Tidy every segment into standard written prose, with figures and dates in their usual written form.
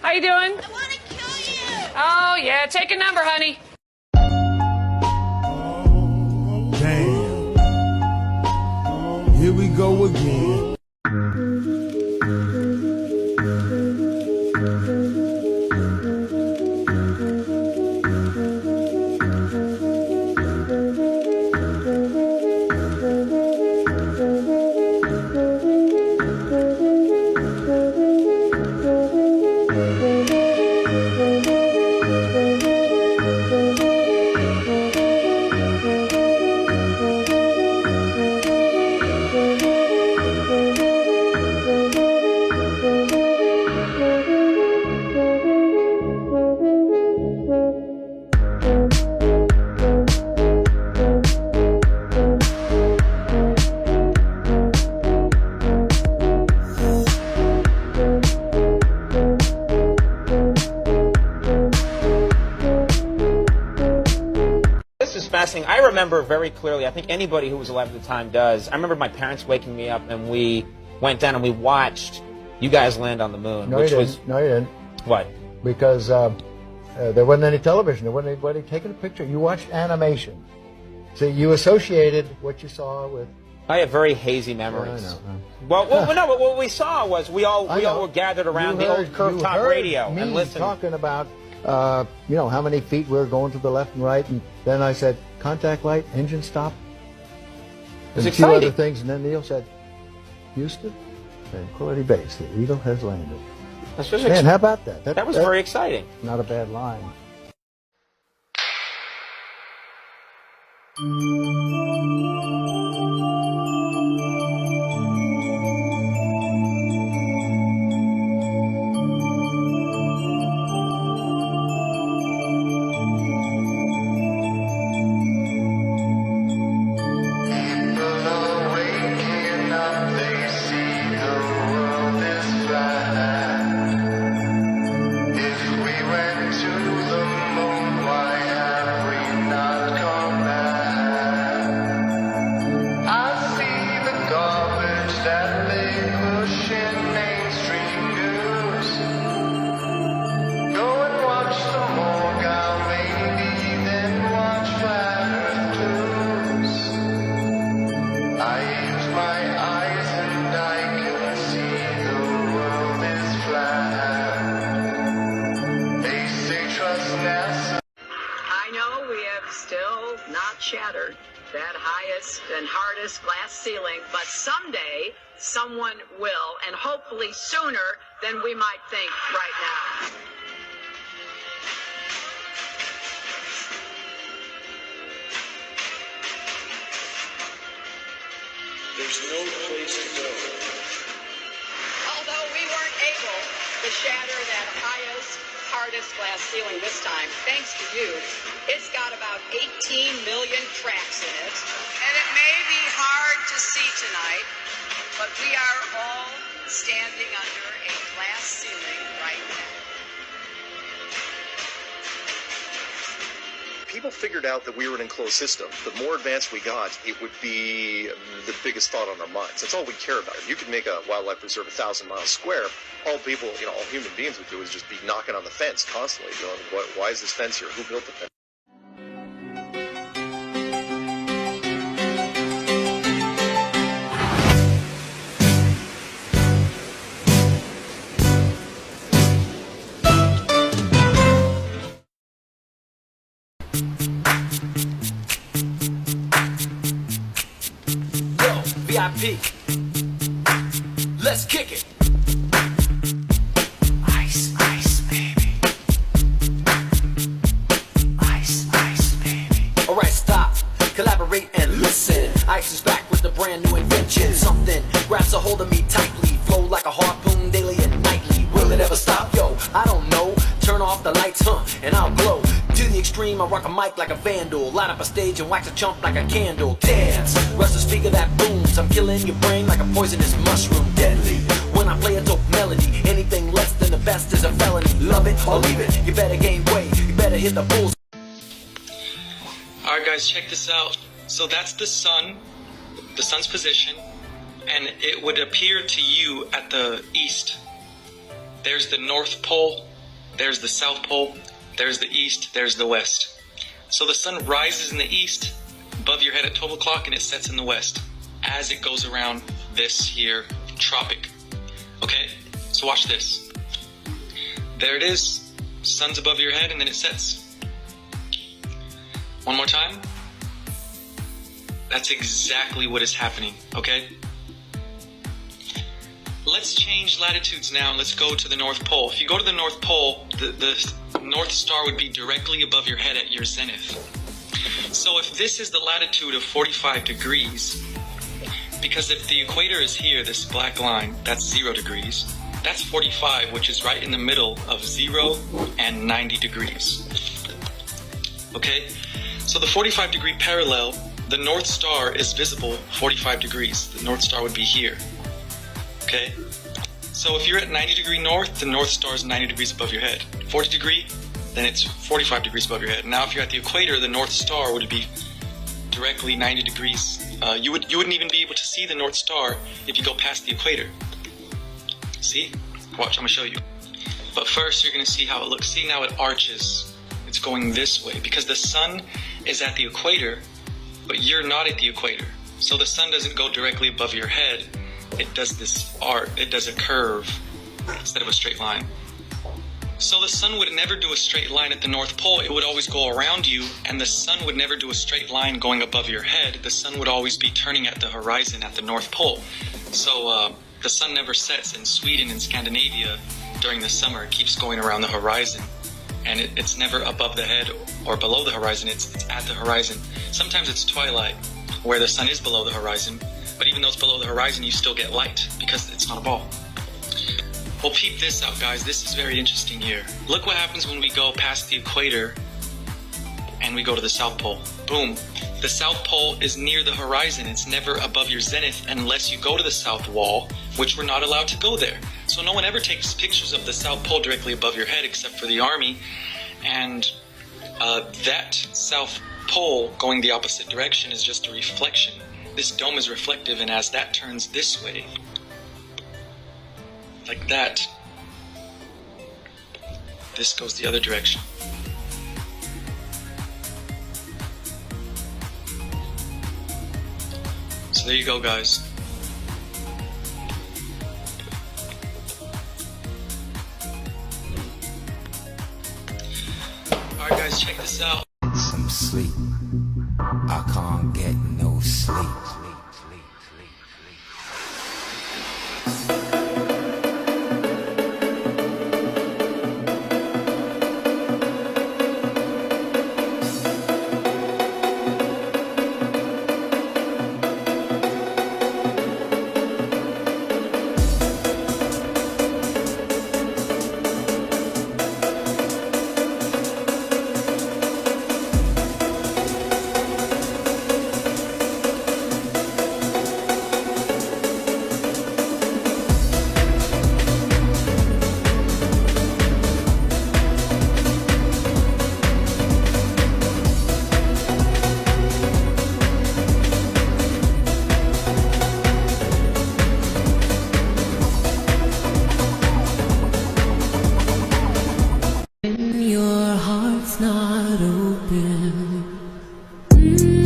How you doing? I want to kill you. Oh, yeah. Take a number, honey. Damn. Here we go again. Fascinating. I remember very clearly, I think anybody who was alive at the time does, I remember my parents waking me up and we went down and we watched you guys land on the moon. No, you didn't. No, you didn't. What? Because there wasn't any television. There wasn't anybody taking a picture. You watched animation. So you associated what you saw with... I have very hazy memories. I know. Well, no, but what we saw was we all were gathered around the old curved top radio and listened. Talking about, you know, how many feet we were going to the left and right, and then I said, contact light, engine stop, and a few other things, and then Neil said, Houston, Tranquility Base, the Eagle has landed. Man, how about that? That was very exciting. Not a bad line. Shattered that highest and hardest glass ceiling, but someday someone will, and hopefully sooner than we might think right now. There's no place to go. Although we weren't able to shatter that hardest glass ceiling this time, thanks to you, it's got about 18 million cracks in it. And it may be hard to see tonight, but we are all standing under a glass ceiling right now. People figured out that we were an enclosed system. The more advanced we got, it would be the biggest thought on our minds. That's all we care about. If you could make a wildlife reserve 1,000 miles square, all people, all human beings would do is just be knocking on the fence constantly, going, why is this fence here? Who built the fence? VIP. Let's kick it. Ice, ice, baby. Ice, ice, baby. Alright, stop. Collaborate and listen. Ice is back with a brand new invention. Something grabs a hold of me tightly. Flow like a harpoon daily and nightly. Will it ever stop? Yo, I don't know. Turn off the lights, and I'll glow. To the extreme, I rock a mic like a vandal. Light up a stage and wax a chump like a candle. Dance, rush the speaker that booms. I'm killing your brain like a poisonous mushroom. Deadly, when I play a dope melody. Anything less than the best is a felony. Love it or leave it, you better gain weight. You better hit the bulls. Alright guys, check this out. So that's the sun's position, and it would appear to you at the east. There's the North Pole, there's the South Pole, there's the East, there's the West. So the sun rises in the East above your head at 12 o'clock and it sets in the West as it goes around this here tropic. Okay, so watch this. There it is, sun's above your head and then it sets. One more time. That's exactly what is happening, okay? Let's change latitudes now and let's go to the North Pole. If you go to the North Pole, the North Star would be directly above your head at your zenith. So if this is the latitude of 45 degrees, because if the equator is here, this black line, that's 0 degrees, that's 45, which is right in the middle of 0 and 90 degrees. Okay? So the 45 degree parallel, the North Star is visible 45 degrees. The North Star would be here. Okay? So if you're at 90 degree north, the North Star is 90 degrees above your head. 40 degree, then it's 45 degrees above your head. Now if you're at the equator, the North Star would be directly 90 degrees. You wouldn't even be able to see the North Star if you go past the equator. See? Watch, I'm gonna show you. But first you're gonna see how it looks. See, now it arches. It's going this way because the sun is at the equator, but you're not at the equator. So the sun doesn't go directly above your head. It does this arc, it does a curve instead of a straight line. So the sun would never do a straight line at the North Pole. It would always go around you, and the sun would never do a straight line going above your head. The sun would always be turning at the horizon at the North Pole. So the sun never sets in Sweden and Scandinavia during the summer. It keeps going around the horizon, and it's never above the head or below the horizon. It's at the horizon. Sometimes it's twilight where the sun is below the horizon, but even though it's below the horizon, you still get light because it's not a ball. Well, peep this out, guys. This is very interesting here. Look what happens when we go past the equator and we go to the South Pole. Boom. The South Pole is near the horizon. It's never above your zenith unless you go to the South Wall, which we're not allowed to go there. So no one ever takes pictures of the South Pole directly above your head except for the Army. And that South Pole going the opposite direction is just a reflection. This dome is reflective, and as that turns this way, like that, this goes the other direction. So there you go, guys. Alright guys, check this out. Some sleep. I can't get no sleep.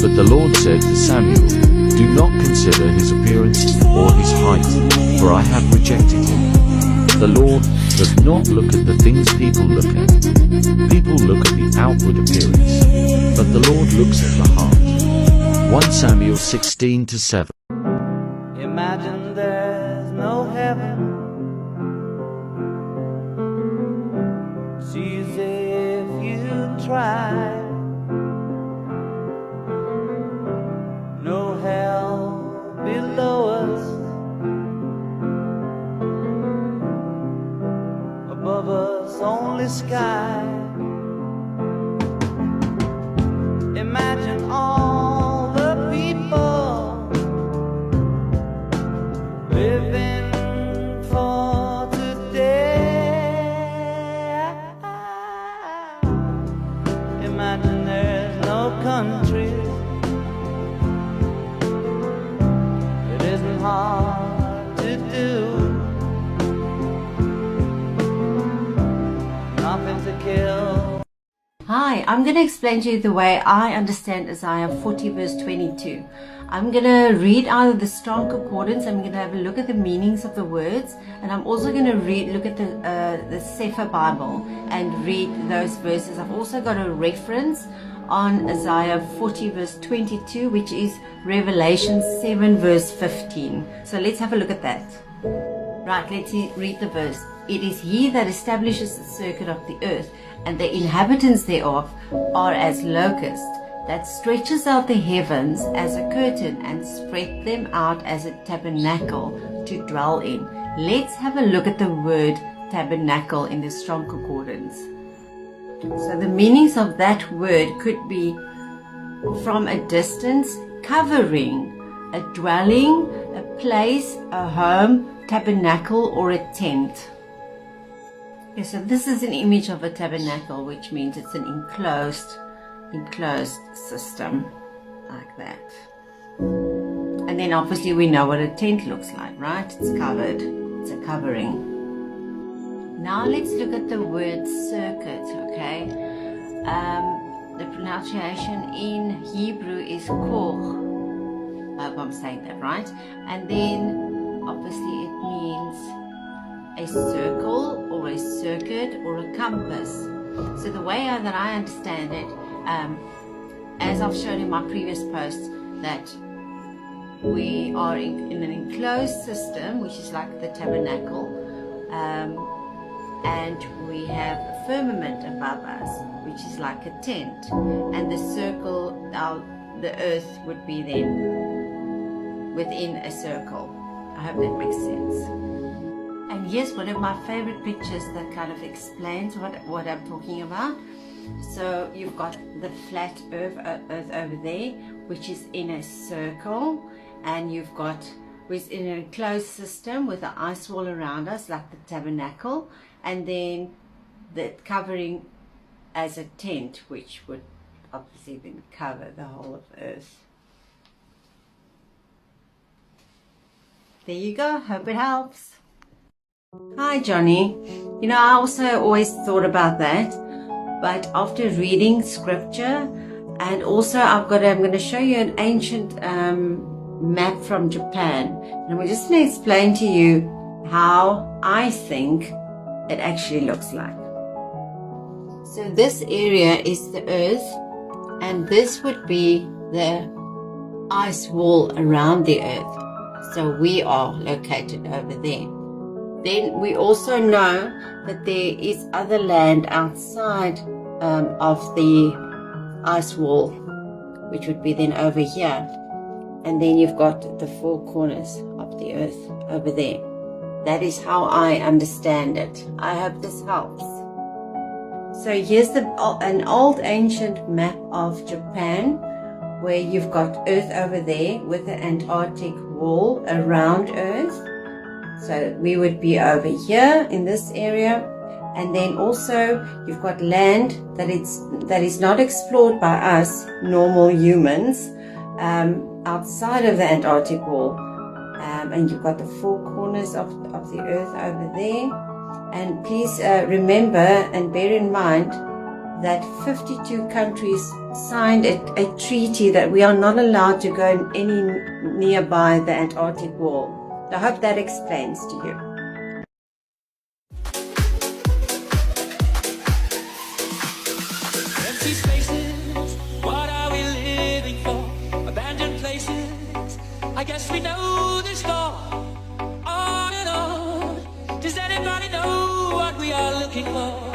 But the Lord said to Samuel, do not consider his appearance or his height, for I have rejected him. The Lord does not look at the things people look at. People look at the outward appearance, but the Lord looks at the heart. 1 Samuel 16-7. Imagine there's no heaven. It's easy if you try. No hell below us, above us only sky. Imagine all the people living for today. Imagine there's no countries. Hard to do. Not Hi, I'm going to explain to you the way I understand Isaiah 40 verse 22. I'm going to read out of the Strong Concordance. I'm going to have a look at the meanings of the words, and I'm also going to look at the Sefer Bible and read those verses. I've also got a reference on Isaiah 40 verse 22, which is Revelation 7 verse 15. So let's have a look at that. Right, let's read the verse. It is he that establishes the circuit of the earth, and the inhabitants thereof are as locusts, that stretches out the heavens as a curtain and spread them out as a tabernacle to dwell in. Let's have a look at the word tabernacle in the Strong Concordance. So the meanings of that word could be from a distance, covering, a dwelling, a place, a home, tabernacle, or a tent. Okay, so this is an image of a tabernacle, which means it's an enclosed system like that. And then obviously we know what a tent looks like, right? It's covered, it's a covering. Now let's look at the word circuit, okay? The pronunciation in Hebrew is koch. I hope I'm saying that right. And then obviously it means a circle or a circuit or a compass. So the way that I understand it, as I've shown in my previous posts, that we are in an enclosed system, which is like the tabernacle, and we have a firmament above us, which is like a tent, and the circle, the earth would be then within a circle. I hope that makes sense. And here's one of my favorite pictures that kind of explains what I'm talking about. So you've got the flat earth over there, which is in a circle, and you've got within an enclosed system with an ice wall around us, like the tabernacle, and then the covering as a tent, which would obviously then cover the whole of earth. There you go. Hope it helps. Hi, Johnny. You know, I also always thought about that, but after reading scripture, and also I'm going to show you an ancient map from Japan, and I'm just going to explain to you how I think it actually looks like. So this area is the earth, and this would be the ice wall around the earth. So we are located over there. Then we also know that there is other land outside of the ice wall, which would be then over here. And then you've got the four corners of the earth over there. That is how I understand it. I hope this helps. So here's an old ancient map of Japan, where you've got earth over there with the Antarctic wall around earth. So we would be over here in this area, and then also you've got land that is not explored by us normal humans, outside of the Antarctic wall, and you've got the four corners of the earth over there. And please remember and bear in mind that 52 countries signed a treaty that we are not allowed to go any nearby the Antarctic wall. I hope that explains to you. Empty spaces, what are we living for? Abandoned places, I guess we know the score. On and on, does anybody know what we are looking for?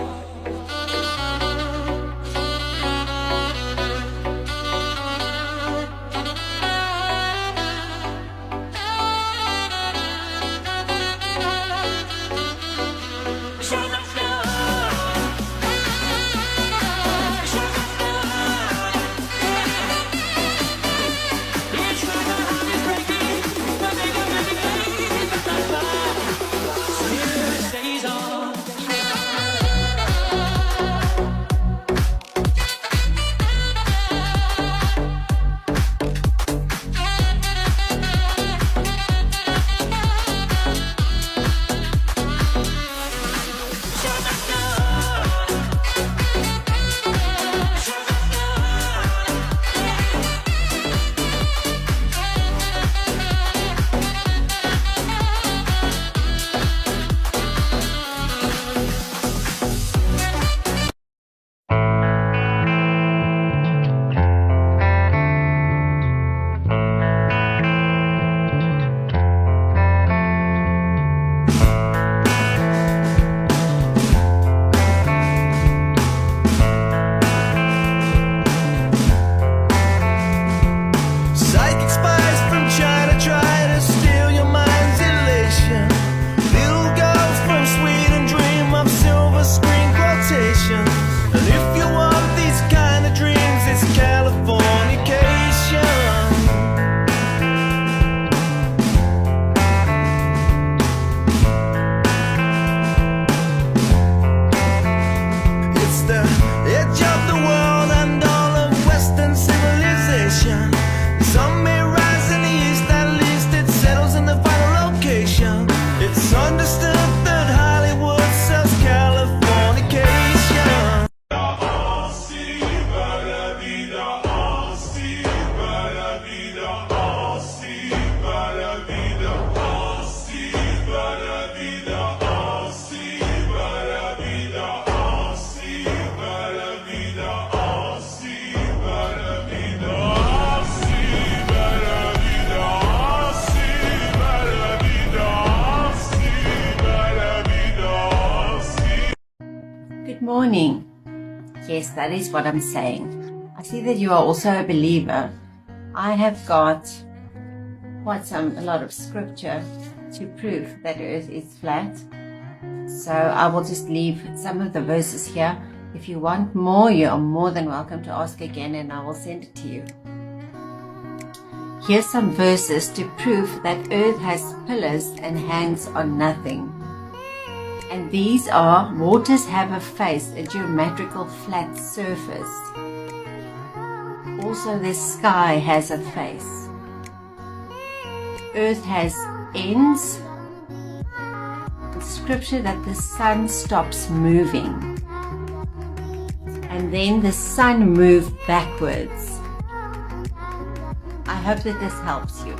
Good morning. Yes, that is what I'm saying. I see that you are also a believer. I have got a lot of scripture to prove that Earth is flat. So I will just leave some of the verses here. If you want more, you are more than welcome to ask again and I will send it to you. Here's some verses to prove that Earth has pillars and hangs on nothing. And these are: waters have a face, a geometrical flat surface. Also the sky has a face. Earth has ends. Scripture that the sun stops moving. And then the sun moved backwards. I hope that this helps you.